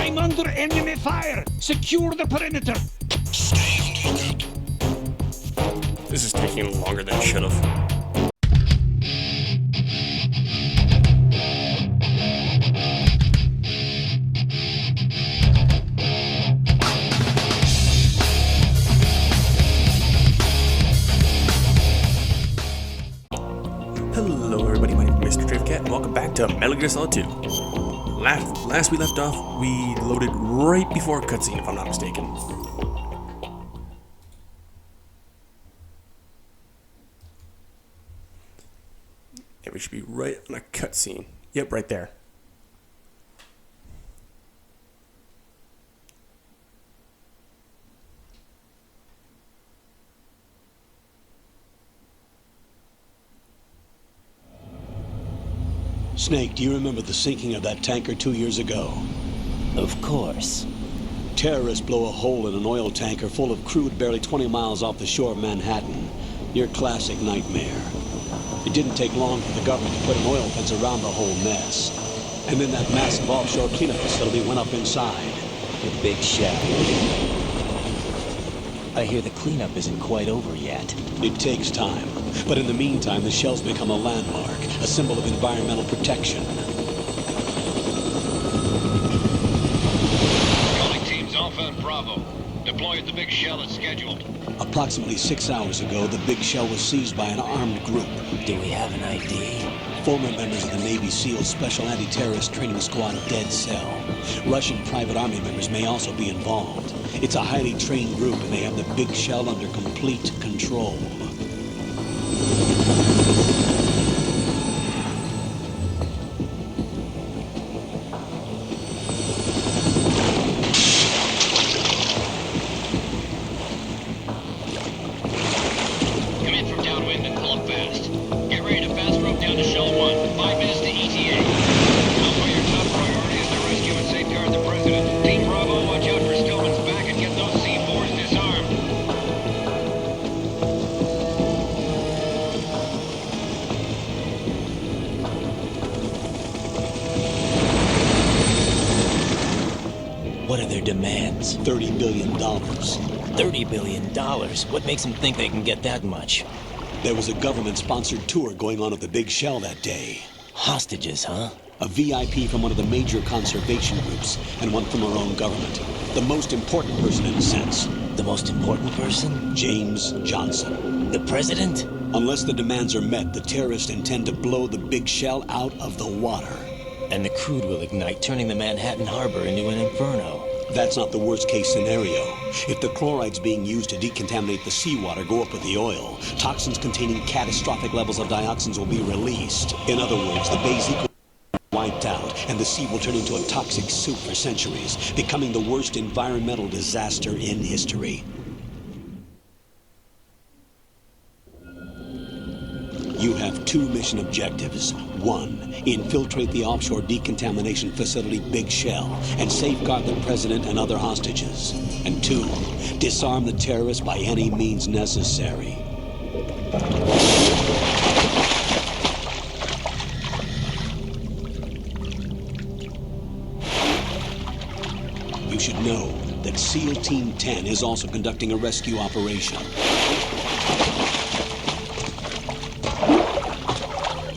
I'm under enemy fire! Secure the perimeter! This is taking longer than it should have. Hello everybody, my name is MrDravenCat, and welcome back to Metal Gear Solid 2. Last we left off, we loaded right before a cutscene, if I'm not mistaken. Yeah, we should be right on a cutscene. Yep, right there. Snake, do you remember the sinking of that tanker 2 years ago? Of course. Terrorists blow a hole in an oil tanker full of crude barely 20 miles off the shore of Manhattan. Your classic nightmare. It didn't take long for the government to put an oil fence around the whole mess. And then that massive offshore cleanup facility went up inside. The big shell. I hear the cleanup isn't quite over yet. It takes time. But in the meantime, the shell's become a landmark, a symbol of environmental protection. Calling teams Alpha and Bravo. Deploy at the big shell as scheduled. Approximately 6 hours ago, the big shell was seized by an armed group. Do we have an ID? Former members of the Navy SEALs Special Anti-Terrorist Training Squad Dead Cell. Russian private army members may also be involved. It's a highly trained group, and they have the big shell under complete control. Come in from downwind and pull up fast. Get ready to fast rope down to Shell 1. 5 minutes to ETA. Alpha, your top priority is to rescue and safeguard the President. Team Bravo, watch out for Stillman's back and get those C4s disarmed. What are their demands? $30 billion. $30 billion? What makes them think they can get that much? There was a government-sponsored tour going on at the big shell that day. Hostages, huh? A VIP from one of the major conservation groups, and one from our own government. The most important person in a sense. The most important person? James Johnson. The President? Unless the demands are met, the terrorists intend to blow the big shell out of the water. And the crude will ignite, turning the Manhattan Harbor into an inferno. That's not the worst-case scenario. If the chlorides being used to decontaminate the seawater go up with the oil, toxins containing catastrophic levels of dioxins will be released. In other words, the Bay's eco wiped out, and the sea will turn into a toxic soup for centuries, becoming the worst environmental disaster in history. You have 2 mission objectives. 1, infiltrate the offshore decontamination facility Big Shell and safeguard the President and other hostages. And 2, disarm the terrorists by any means necessary. You should know that SEAL Team 10 is also conducting a rescue operation.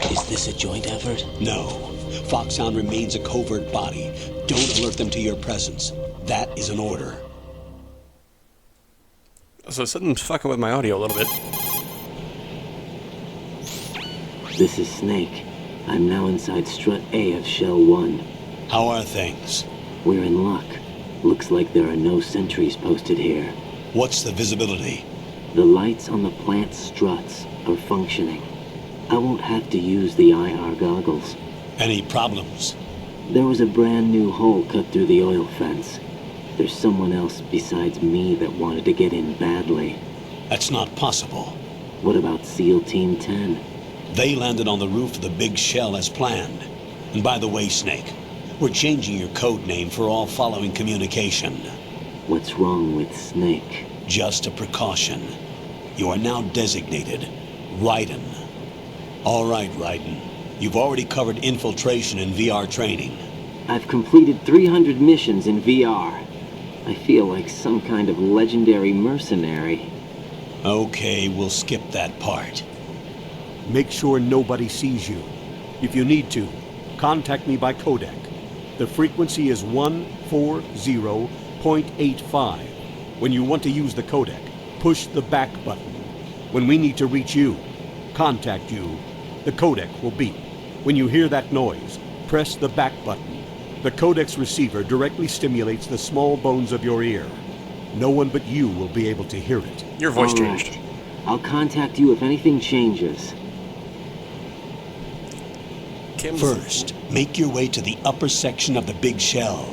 Is this a joint effort? No. Foxhound remains a covert body. Don't alert them to your presence. That is an order. So something's fucking with my audio a little bit. This is Snake. I'm now inside Strut A of Shell 1. How are things? We're in luck. Looks like there are no sentries posted here. What's the visibility? The lights on the plant struts are functioning. I won't have to use the IR goggles. Any problems? There was a brand new hole cut through the oil fence. There's someone else besides me that wanted to get in badly. That's not possible. What about SEAL Team 10? They landed on the roof of the big shell as planned. And by the way, Snake, we're changing your code name for all following communication. What's wrong with Snake? Just a precaution. You are now designated Raiden. All right, Raiden. You've already covered infiltration and VR training. I've completed 300 missions in VR. I feel like some kind of legendary mercenary. Okay, we'll skip that part. Make sure nobody sees you. If you need to, contact me by codec. The frequency is 140.85. When you want to use the codec, push the back button. When we need to reach you, contact you, the codec will beep. When you hear that noise, press the back button. The codec's receiver directly stimulates the small bones of your ear. No one but you will be able to hear it. Your voice All right. changed. I'll contact you if anything changes. Kim, First, make your way to the upper section of the big shell.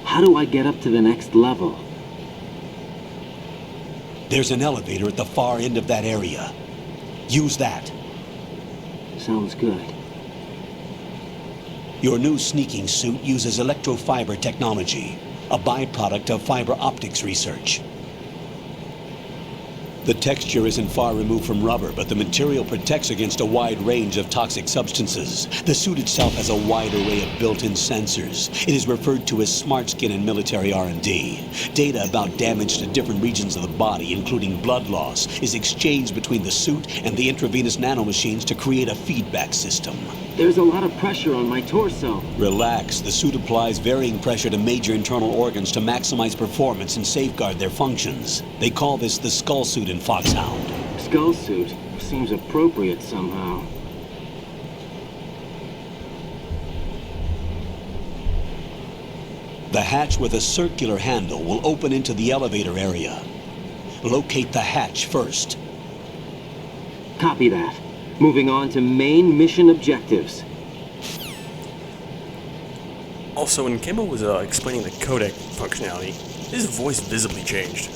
How do I get up to the next level? There's an elevator at the far end of that area. Use that. Sounds good. Your new sneaking suit uses electrofiber technology, a byproduct of fiber optics research. The texture isn't far removed from rubber, but the material protects against a wide range of toxic substances. The suit itself has a wide array of built-in sensors. It is referred to as smart skin in military R&D. Data about damage to different regions of the body, including blood loss, is exchanged between the suit and the intravenous nanomachines to create a feedback system. There's a lot of pressure on my torso. Relax. The suit applies varying pressure to major internal organs to maximize performance and safeguard their functions. They call this the skull suit in Foxhound. Skull suit seems appropriate somehow. The hatch with a circular handle will open into the elevator area. Locate the hatch first. Copy that. Moving on to main mission objectives. Also, when Kimbo was explaining the codec functionality, his voice visibly changed.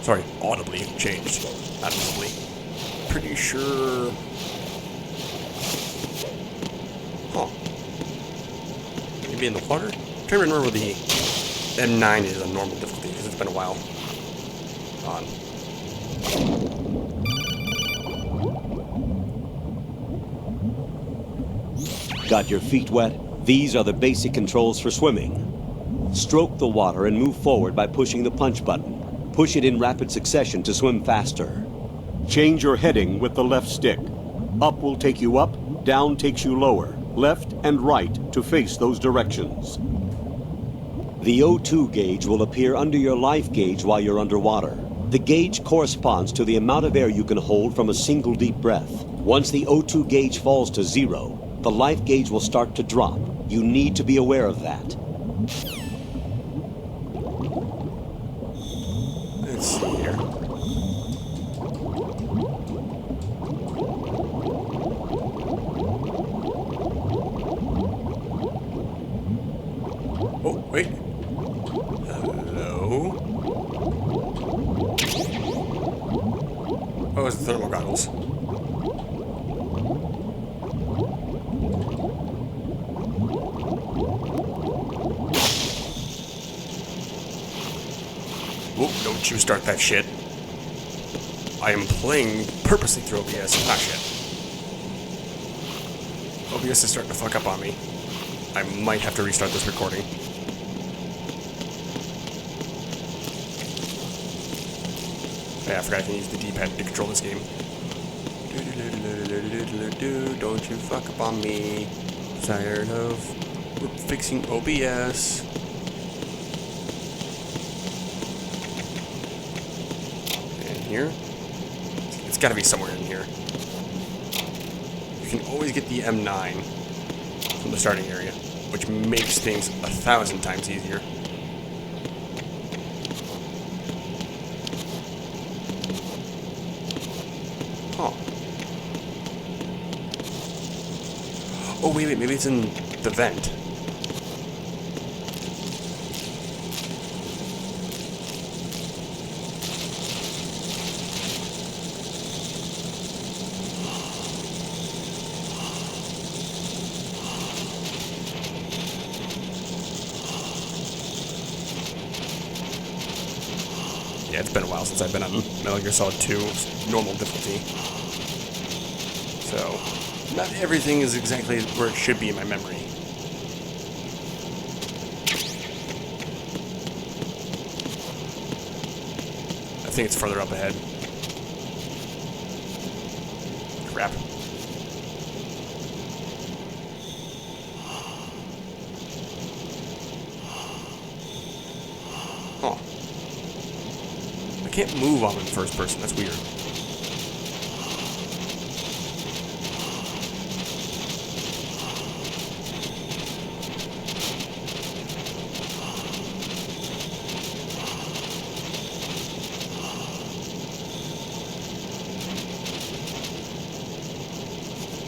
Sorry, audibly changed, not visibly. Pretty sure... Huh. Maybe in the water? I'm trying to remember where the M9 is on normal difficulty, because it's been a while. On. Got your feet wet? These are the basic controls for swimming. Stroke the water and move forward by pushing the punch button. Push it in rapid succession to swim faster. Change your heading with the left stick. Up will take you up, down takes you lower. Left and right to face those directions. The O2 gauge will appear under your life gauge while you're underwater. The gauge corresponds to the amount of air you can hold from a single deep breath. Once the O2 gauge falls to 0, the life gauge will start to drop. You need to be aware of that. Let's see here. Oh, wait. Hello? Oh, it's the thermal goggles. Oh, don't you start that shit. I am playing purposely through OBS. Ah, shit. OBS is starting to fuck up on me. I might have to restart this recording. Yeah, I forgot I can use the D-pad to control this game. Don't you fuck up on me. Tired of fixing OBS. And here. It's gotta be somewhere in here. You can always get the M9 from the starting area, which makes things 1,000 times easier. Huh. Oh, wait, maybe it's in the vent. Yeah, it's been a while since I've been on Metal Gear Solid 2 normal difficulty. So, not everything is exactly where it should be in my memory. think it's further up ahead. Crap. Oh. I can't move while I'm in first person. That's weird.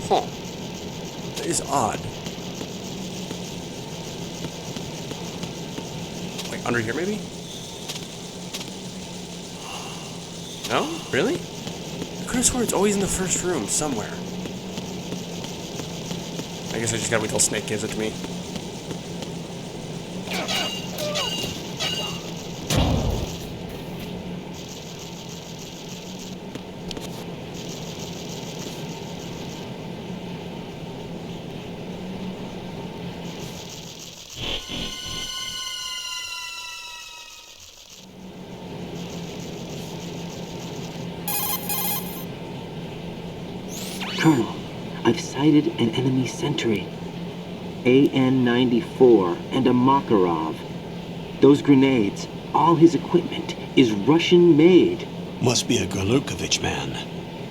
Huh. That is odd. Like under here, maybe? No? Really? I could have sworn it's always in the first room, somewhere. I guess I just gotta wait till Snake gives it to me. Colonel, I've sighted an enemy sentry. AN-94 and a Makarov. Those grenades, all his equipment, is Russian-made. Must be a Gorlukovich man.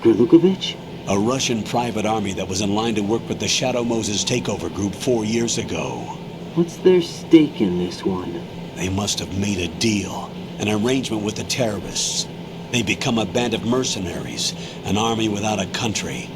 Gorlukovich? A Russian private army that was in line to work with the Shadow Moses takeover group 4 years ago. What's their stake in this one? They must have made a deal, an arrangement with the terrorists. They become a band of mercenaries, an army without a country.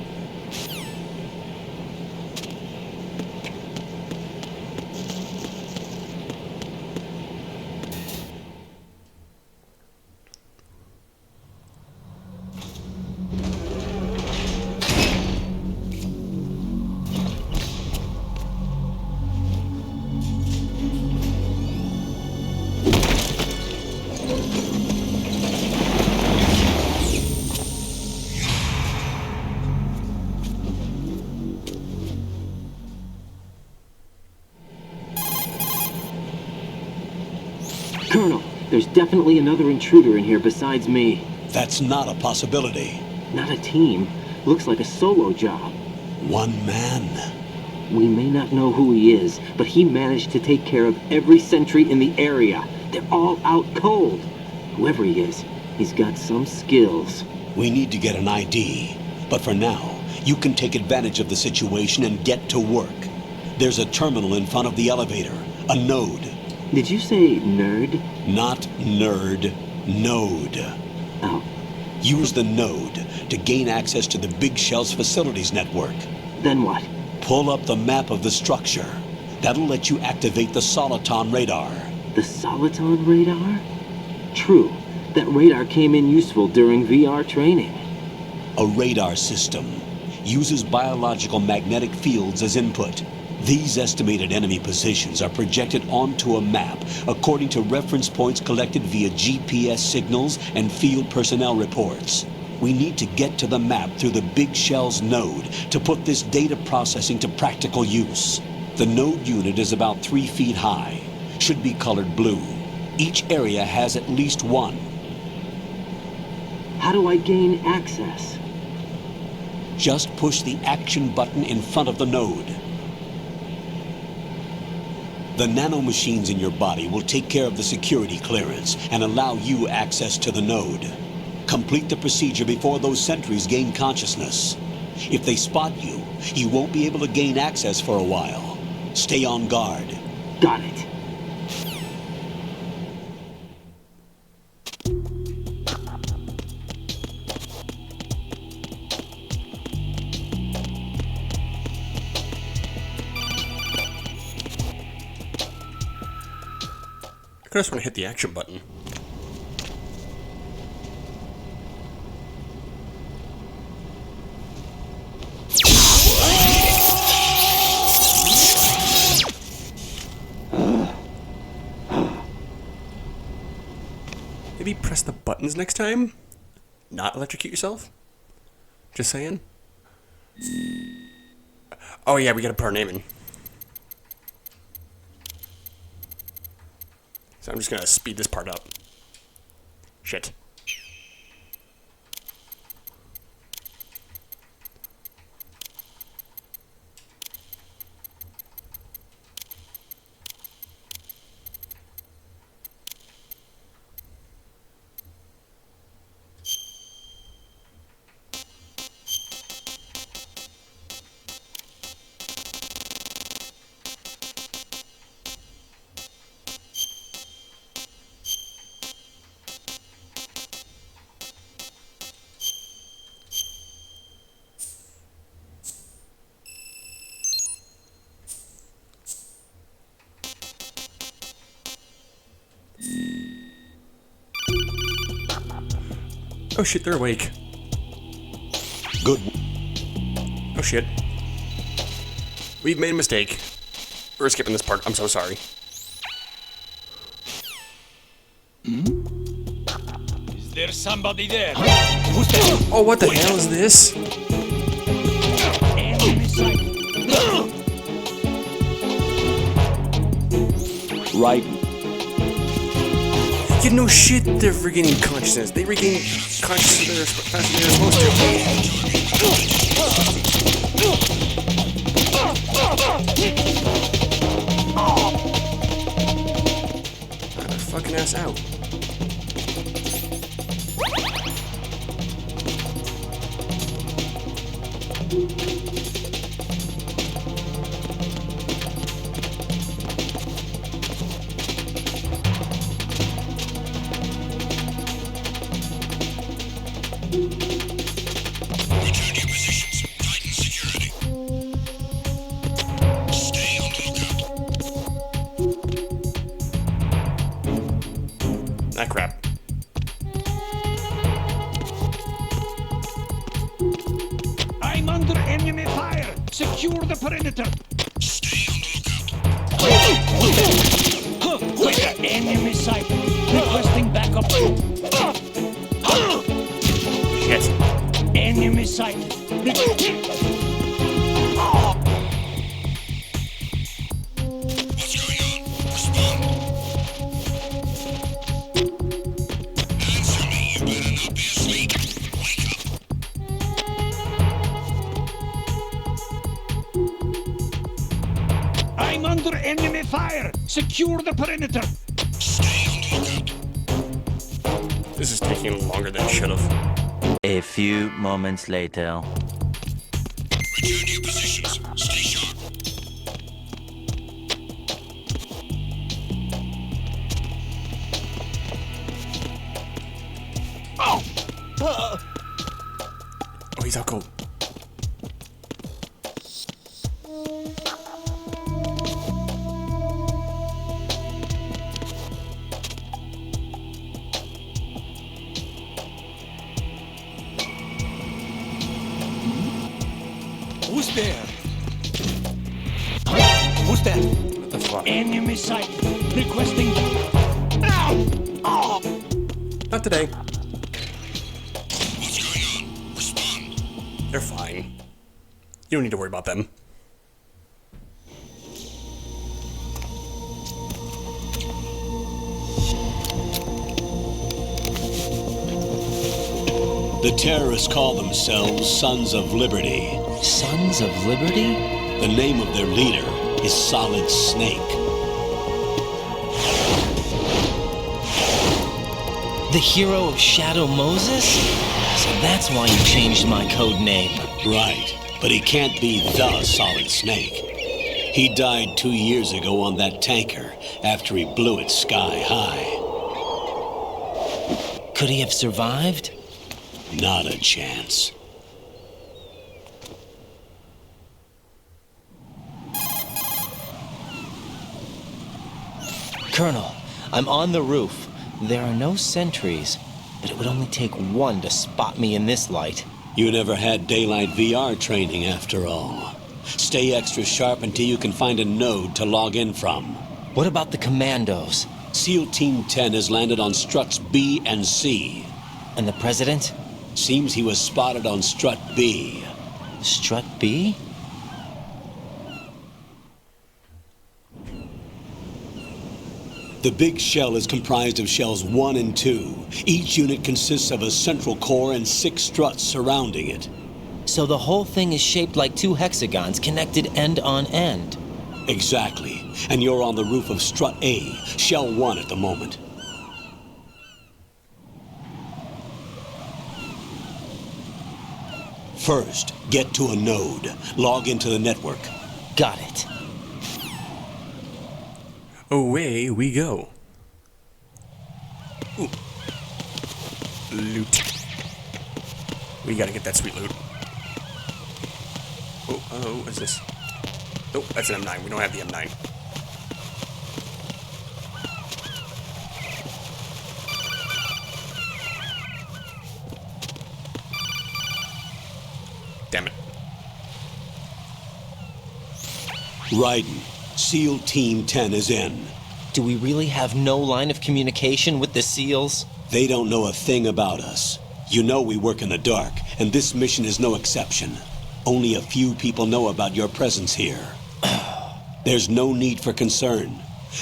Colonel, there's definitely another intruder in here besides me. That's not a possibility. Not a team. Looks like a solo job. One man. We may not know who he is, but he managed to take care of every sentry in the area. They're all out cold. Whoever he is, he's got some skills. We need to get an ID. But for now, you can take advantage of the situation and get to work. There's a terminal in front of the elevator. A node. Did you say nerd? Not nerd. Node. Oh. Use the node to gain access to the Big Shell's facilities network. Then what? Pull up the map of the structure. That'll let you activate the Soliton radar. The Soliton radar? True. That radar came in useful during VR training. A radar system uses biological magnetic fields as input. These estimated enemy positions are projected onto a map according to reference points collected via GPS signals and field personnel reports. We need to get to the map through the Big Shell's node to put this data processing to practical use. The node unit is about 3 feet high, should be colored blue. Each area has at least one. How do I gain access? Just push the action button in front of the node. The nanomachines in your body will take care of the security clearance and allow you access to the node. Complete the procedure before those sentries gain consciousness. If they spot you, you won't be able to gain access for a while. Stay on guard. Got it. I just want to hit the action button. Maybe press the buttons next time? Not electrocute yourself? Just saying. Oh yeah, we gotta put our name in. So I'm just gonna speed this part up. Shit. Oh shit, they're awake. Good. Oh shit. We've made a mistake. We're skipping this part. I'm so sorry. Is there somebody there? Oh, what the hell is this? Enemy sighted. Right. You know shit, they're regaining consciousness. They regain consciousness faster than they're supposed to. Knock their fucking ass out. Ah, crap. I'm under enemy fire. Secure the perimeter. Wait, enemy sighted. Requesting backup. Shit. Enemy sighted. I'm under enemy fire. Secure the perimeter. This is taking longer than it should have. A few moments later. Return to your positions. Stay sharp. Oh, he's out cold. Who's there? Who's that? What the fuck? Enemy sighted. Requesting. Not today. What's going on? Respond. They're fine. You don't need to worry about them. The terrorists call themselves Sons of Liberty. Sons of Liberty? The name of their leader is Solid Snake. The hero of Shadow Moses? So that's why you changed my code name. Right, but he can't be the Solid Snake. He died 2 years ago on that tanker after he blew it sky high. Could he have survived? Not a chance. Colonel, I'm on the roof. There are no sentries, but it would only take one to spot me in this light. You never had daylight VR training after all. Stay extra sharp until you can find a node to log in from. What about the commandos? SEAL Team 10 has landed on struts B and C. And the president? Seems he was spotted on strut B. Strut B? The big shell is comprised of shells 1 and 2. Each unit consists of a central core and 6 struts surrounding it. So the whole thing is shaped like 2 hexagons connected end on end. Exactly. And you're on the roof of strut A, shell 1 at the moment. First, get to a node. Log into the network. Got it. Away we go. Ooh. Loot. We gotta get that sweet loot. Oh, what's this? Oh, that's an M9. We don't have the M9. Raiden, SEAL Team 10 is in. Do we really have no line of communication with the SEALs? They don't know a thing about us. You know we work in the dark, and this mission is no exception. Only a few people know about your presence here. There's no need for concern.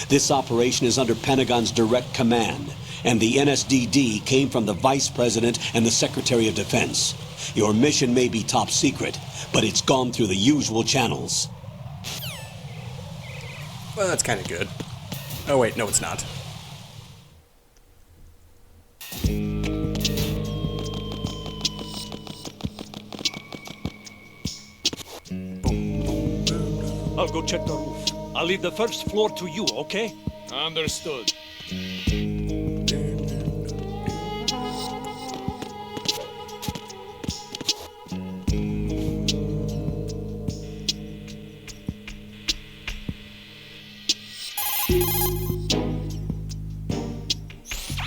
This operation is under Pentagon's direct command, and the NSDD came from the Vice President and the Secretary of Defense. Your mission may be top secret, but it's gone through the usual channels. Well, that's kind of good. Oh wait, no it's not. I'll go check the roof. I'll leave the first floor to you, okay? Understood.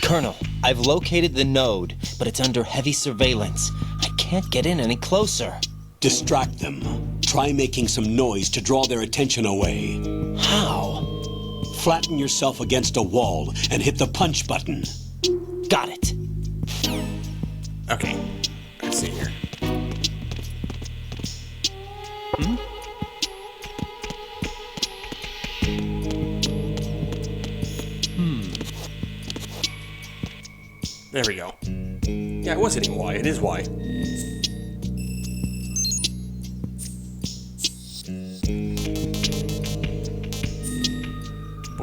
Colonel, I've located the node, but it's under heavy surveillance. I can't get in any closer. Distract them. Try making some noise to draw their attention away. How? Flatten yourself against a wall and hit the punch button. Got it. Okay. Let's see here. There we go. Yeah, it was hitting Y. It is Y.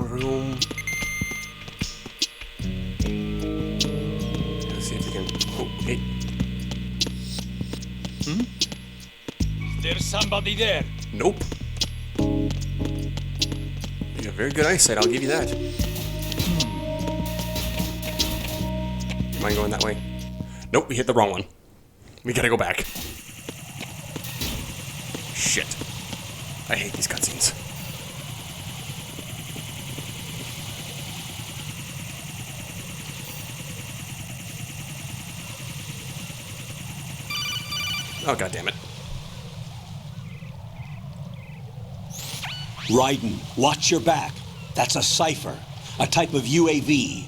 Boom. Let's see if we can. Oh, hey. There's somebody there. Nope. You have very good eyesight, I'll give you that. Mind going that way? Nope, we hit the wrong one. We gotta go back. Shit. I hate these cutscenes. Oh, god damn it. Raiden, watch your back. That's a cipher, a type of UAV.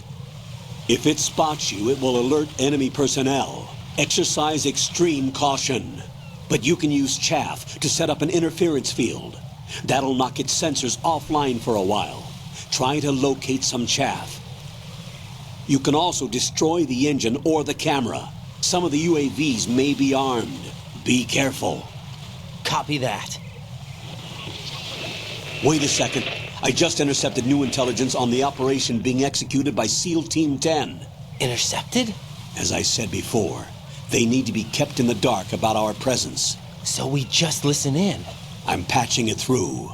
If it spots you, it will alert enemy personnel. Exercise extreme caution. But you can use chaff to set up an interference field. That'll knock its sensors offline for a while. Try to locate some chaff. You can also destroy the engine or the camera. Some of the UAVs may be armed. Be careful. Copy that. Wait a second. I just intercepted new intelligence on the operation being executed by SEAL Team 10. Intercepted? As I said before, they need to be kept in the dark about our presence. So we just listen in. I'm patching it through.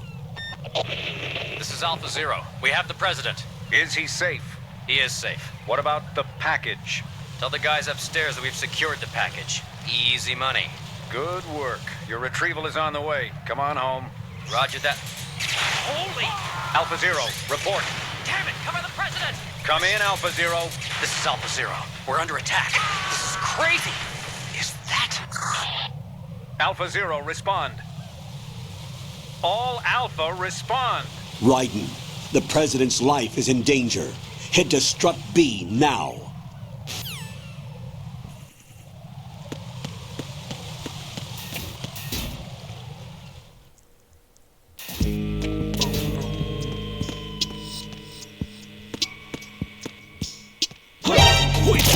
This is Alpha Zero. We have the president. Is he safe? He is safe. What about the package? Tell the guys upstairs that we've secured the package. Easy money. Good work. Your retrieval is on the way. Come on home. Roger that. Holy! Alpha Zero, report. Damn it! Cover the president! Come in, Alpha Zero. This is Alpha Zero. We're under attack. This is crazy. Is that... Alpha Zero, respond. All Alpha, respond. Raiden, the President's life is in danger. Head to Strut B now.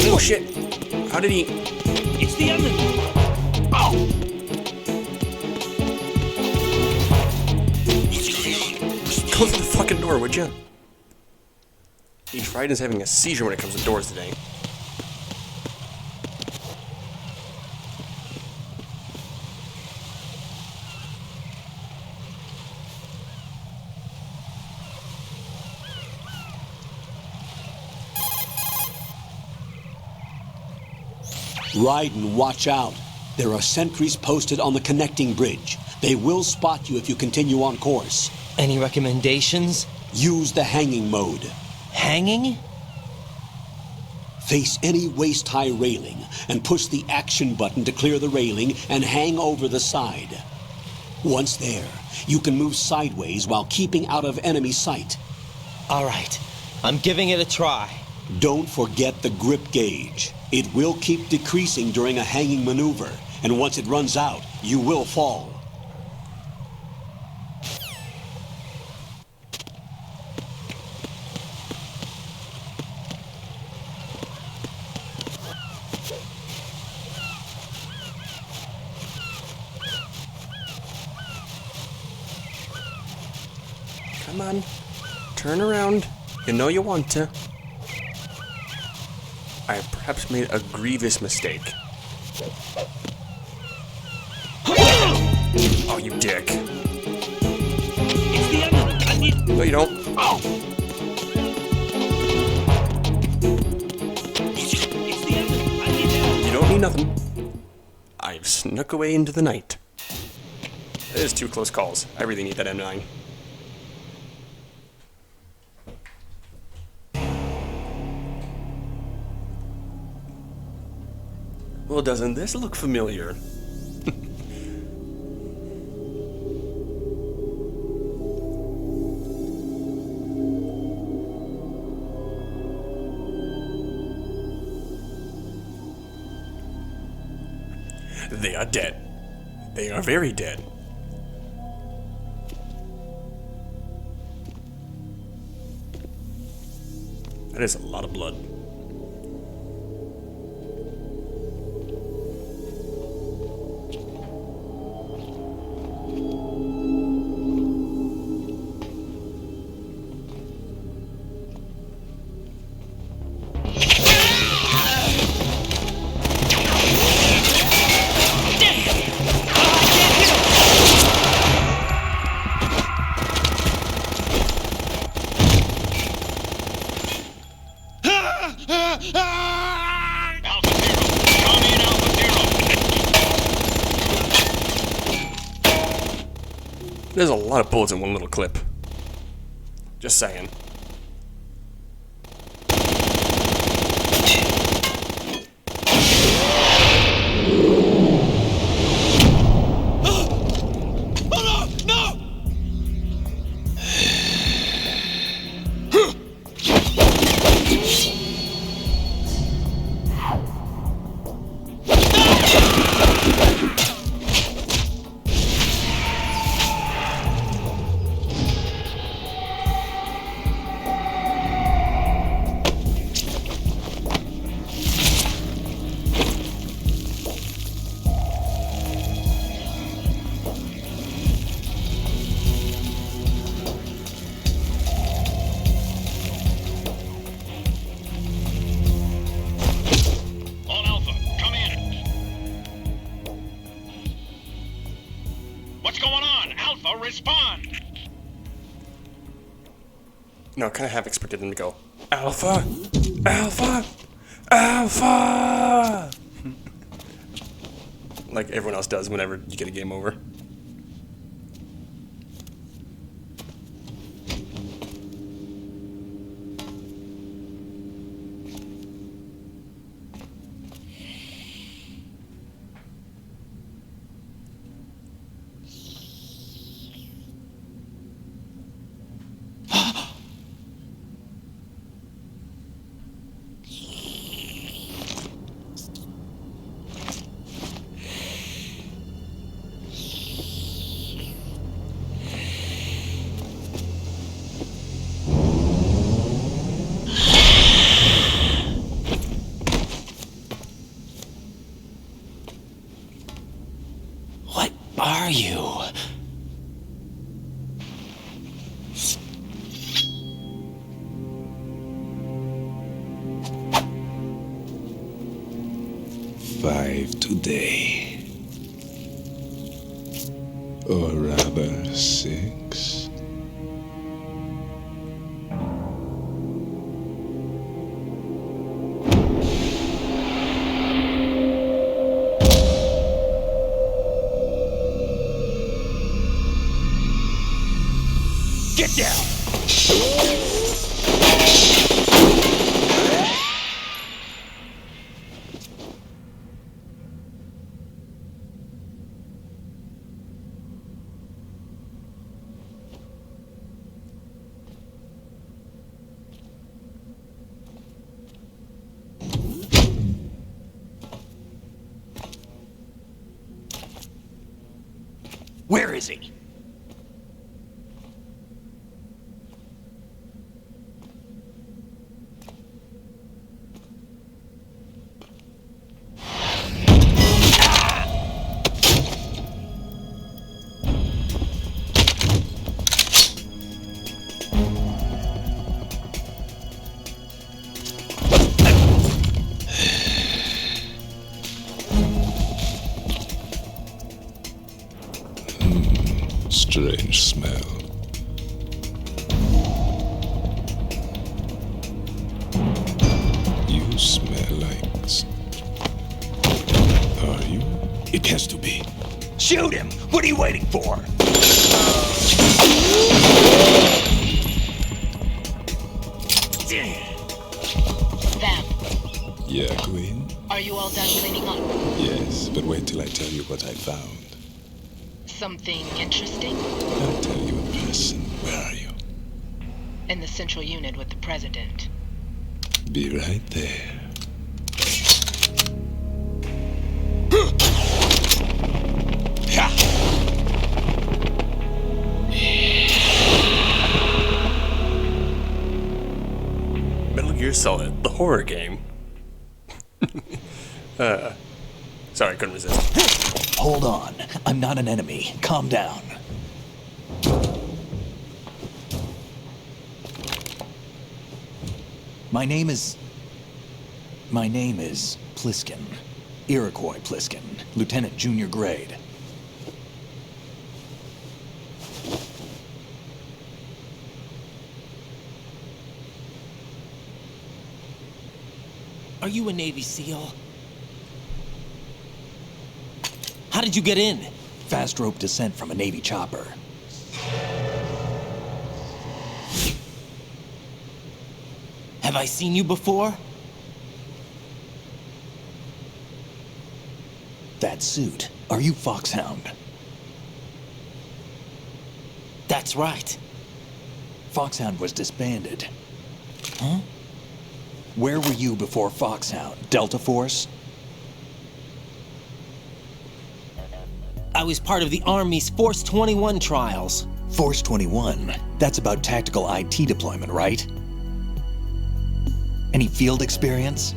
Oh shit! How did he... It's the enemy. Oh! Close the fucking door, would you? Raiden's having a seizure when it comes to doors today. Raiden, watch out. There are sentries posted on the connecting bridge. They will spot you if you continue on course. Any recommendations? Use the hanging mode. Hanging? Face any waist-high railing and push the action button to clear the railing and hang over the side. Once there, You can move sideways while keeping out of enemy sight. All right, I'm giving it a try. Don't forget the grip gauge. It will keep decreasing during a hanging maneuver, and once it runs out, you will fall. Come on. Turn around. You know you want to. I have perhaps made a grievous mistake. Oh, you dick. No, you don't. You don't need nothing. I've snuck away into the night. That is 2 close calls. I really need that M9. Well, doesn't this look familiar? They are dead. They are very dead. That is a lot of blood. There's a lot of bullets in one little clip. Just saying. Respond! No, I kind of half expected him to go, Alpha! Alpha! Alpha! Like everyone else does whenever you get a game over. Are you? Five today. Or rather 6. Get down! is he? Strange smell. You smell like... Are you? It has to be. Shoot him! What are you waiting for? Vamp, Yeah, Queen? are you all done cleaning up? Yes, but wait till I tell you what I found. Something interesting? I'll tell you in person. Where are you? In the central unit with the president. Be right there. Metal Gear Solid, the horror game. Sorry, I couldn't resist. Hold on. I'm not an enemy. Calm down. My name is Pliskin. Iroquois Pliskin. Lieutenant Junior Grade. Are you a Navy SEAL? How did you get in? Fast rope descent from a Navy chopper. Have I seen you before? That suit. Are you Foxhound? That's right. Foxhound was disbanded. Huh? Where were you before Foxhound? Delta Force? I was part of the Army's Force 21 trials. Force 21? That's about tactical IT deployment, right? Any field experience?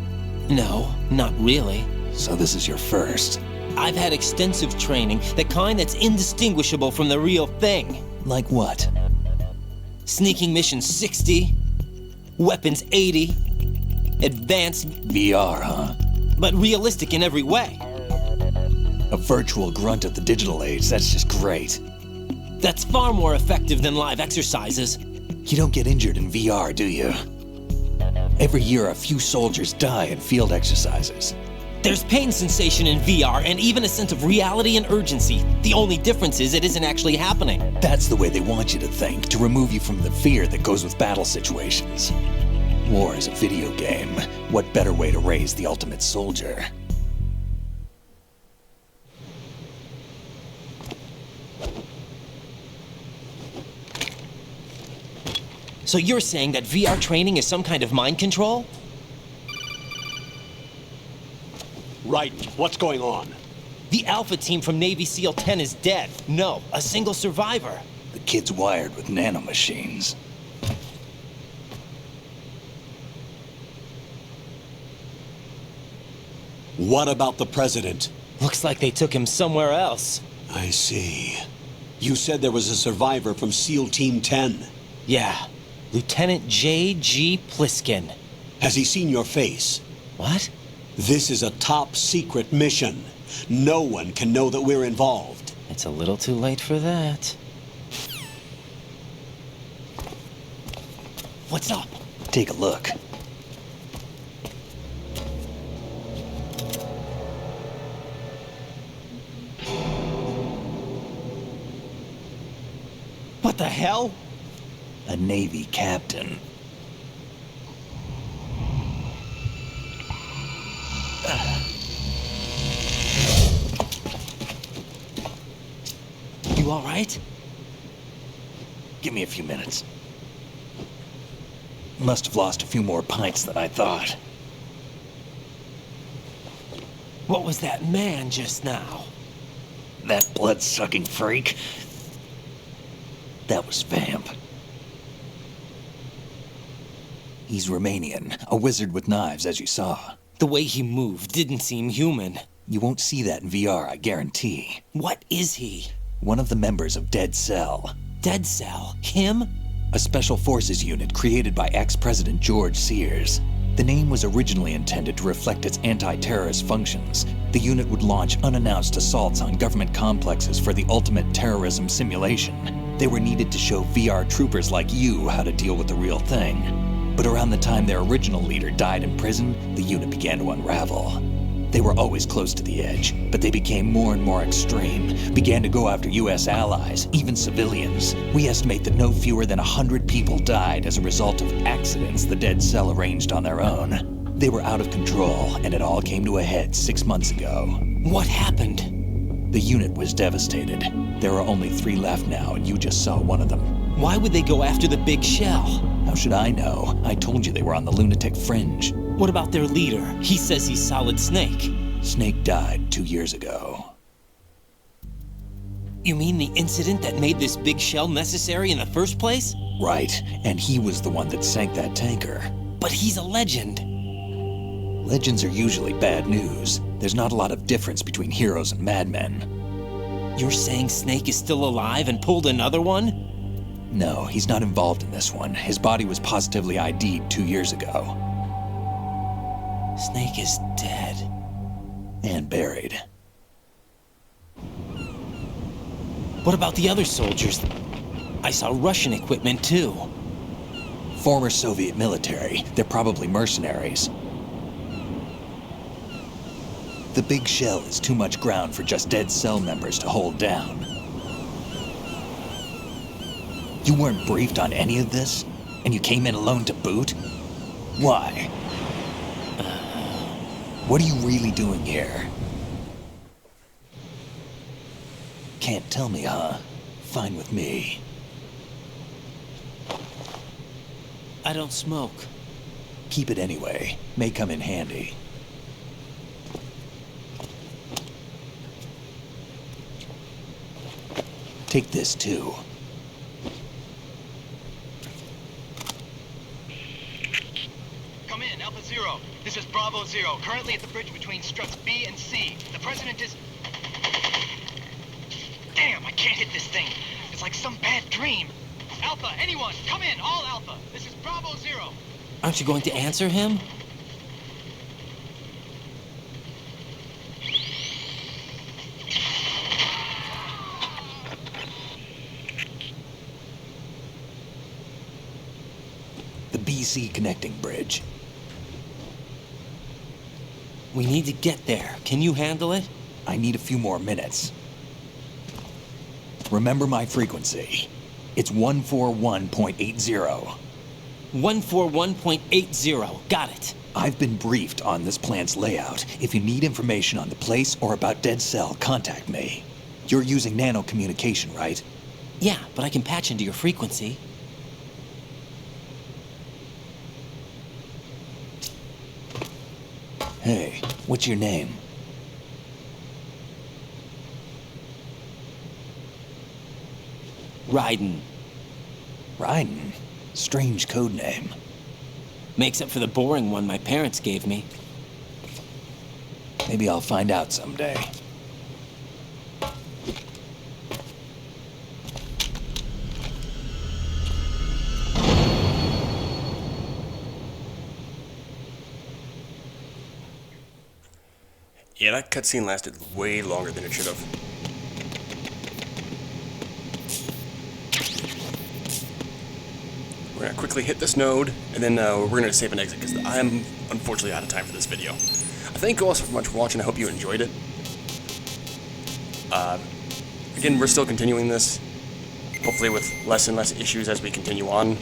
No, not really. So this is your first. I've had extensive training, the kind that's indistinguishable from the real thing. Like what? Sneaking mission 60, weapons 80, advanced... VR, huh? But realistic in every way. A virtual grunt of the digital age, that's just great. That's far more effective than live exercises. You don't get injured in VR, do you? Every year, a few soldiers die in field exercises. There's pain sensation in VR and even a sense of reality and urgency. The only difference is it isn't actually happening. That's the way they want you to think, to remove you from the fear that goes with battle situations. War is a video game. What better way to raise the ultimate soldier? So you're saying that VR training is some kind of mind control? Right. What's going on? The Alpha team from Navy SEAL 10 is dead. No, a single survivor. The kid's wired with nanomachines. What about the president? Looks like they took him somewhere else. I see. You said there was a survivor from SEAL Team 10. Yeah. Lieutenant J.G. Pliskin. Has he seen your face? What? This is a top secret mission. No one can know that we're involved. It's a little too late for that. What's up? Take a look. What the hell? A Navy captain. You all right? Give me a few minutes. Must have lost a few more pints than I thought. What was that man just now? That blood-sucking freak? That was Vamp. He's Romanian, a wizard with knives, as you saw. The way he moved didn't seem human. You won't see that in VR, I guarantee. What is he? One of the members of Dead Cell. Dead Cell? Him? A special forces unit created by ex-President George Sears. The name was originally intended to reflect its anti-terrorist functions. The unit would launch unannounced assaults on government complexes for the ultimate terrorism simulation. They were needed to show VR troopers like you how to deal with the real thing. But around the time their original leader died in prison, the unit began to unravel. They were always close to the edge, but they became more and more extreme, began to go after US allies, even civilians. We estimate that no fewer than 100 people died as a result of accidents the Dead Cell arranged on their own. They were out of control, and it all came to a head 6 months ago. What happened? The unit was devastated. There are only 3 left now, and you just saw one of them. Why would they go after the big shell? How should I know? I told you they were on the lunatic fringe. What about their leader? He says he's Solid Snake. Snake died 2 years ago. You mean the incident that made this big shell necessary in the first place? Right, and he was the one that sank that tanker. But he's a legend. Legends are usually bad news. There's not a lot of difference between heroes and madmen. You're saying Snake is still alive and pulled another one? No, he's not involved in this one. His body was positively ID'd 2 years ago. Snake is dead. And buried. What about the other soldiers? I saw Russian equipment too. Former Soviet military. They're probably mercenaries. The big shell is too much ground for just Dead Cell members to hold down. You weren't briefed on any of this? And you came in alone to boot? Why? What are you really doing here? Can't tell me, huh? Fine with me. I don't smoke. Keep it anyway. May come in handy. Take this too. Come in, Alpha Zero. This is Bravo Zero, currently at the bridge between struts B and C. The President is... Damn, I can't hit this thing. It's like some bad dream. Alpha, anyone, come in, all Alpha. This is Bravo Zero. Aren't you going to answer him? The BC connecting bridge. We need to get there. Can you handle it? I need a few more minutes. Remember my frequency. It's 141.80. 141.80. Got it. I've been briefed on this plant's layout. If you need information on the place or about Dead Cell, contact me. You're using nano communication, right? Yeah, but I can patch into your frequency. Hey, what's your name? Raiden. Raiden? Strange code name. Makes up for the boring one my parents gave me. Maybe I'll find out someday. Yeah, that cutscene lasted way longer than it should have. We're gonna quickly hit this node, and then we're gonna save and exit, because I'm unfortunately out of time for this video. I thank you all so much for watching. I hope you enjoyed it. Again, we're still continuing this, hopefully with less and less issues as we continue on.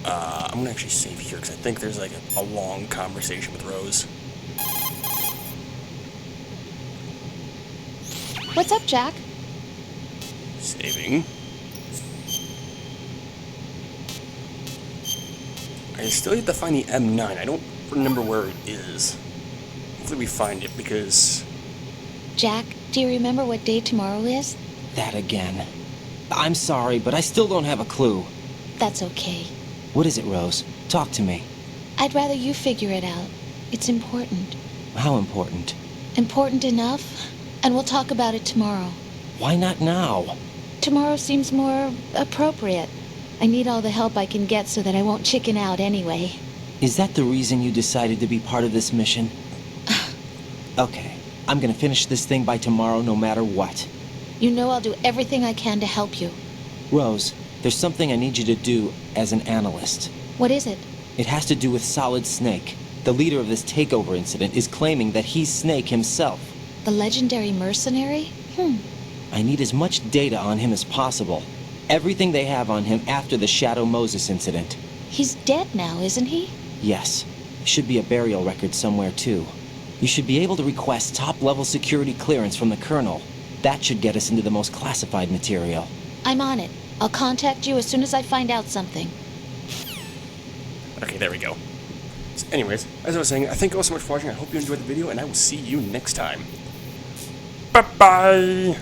I'm gonna actually save here, because I think there's like a long conversation with Rose. What's up, Jack? Saving. I still have to find the M9. I don't remember where it is. Hopefully we find it, because... Jack, do you remember what day tomorrow is? That again. I'm sorry, but I still don't have a clue. That's okay. What is it, Rose? Talk to me. I'd rather you figure it out. It's important. How important? Important enough, and we'll talk about it tomorrow. Why not now? Tomorrow seems more appropriate. I need all the help I can get so that I won't chicken out anyway. Is that the reason you decided to be part of this mission? Okay, I'm gonna finish this thing by tomorrow no matter what. You know I'll do everything I can to help you. Rose, there's something I need you to do as an analyst. What is it? It has to do with Solid Snake. The leader of this takeover incident is claiming that he's Snake himself. The legendary mercenary? I need as much data on him as possible. Everything they have on him after the Shadow Moses incident. He's dead now, isn't he? Yes. Should be a burial record somewhere, too. You should be able to request top-level security clearance from the Colonel. That should get us into the most classified material. I'm on it. I'll contact you as soon as I find out something. Okay, there we go. So anyways, as I was saying, I thank you all so much for watching. I hope you enjoyed the video, and I will see you next time. Bye-bye!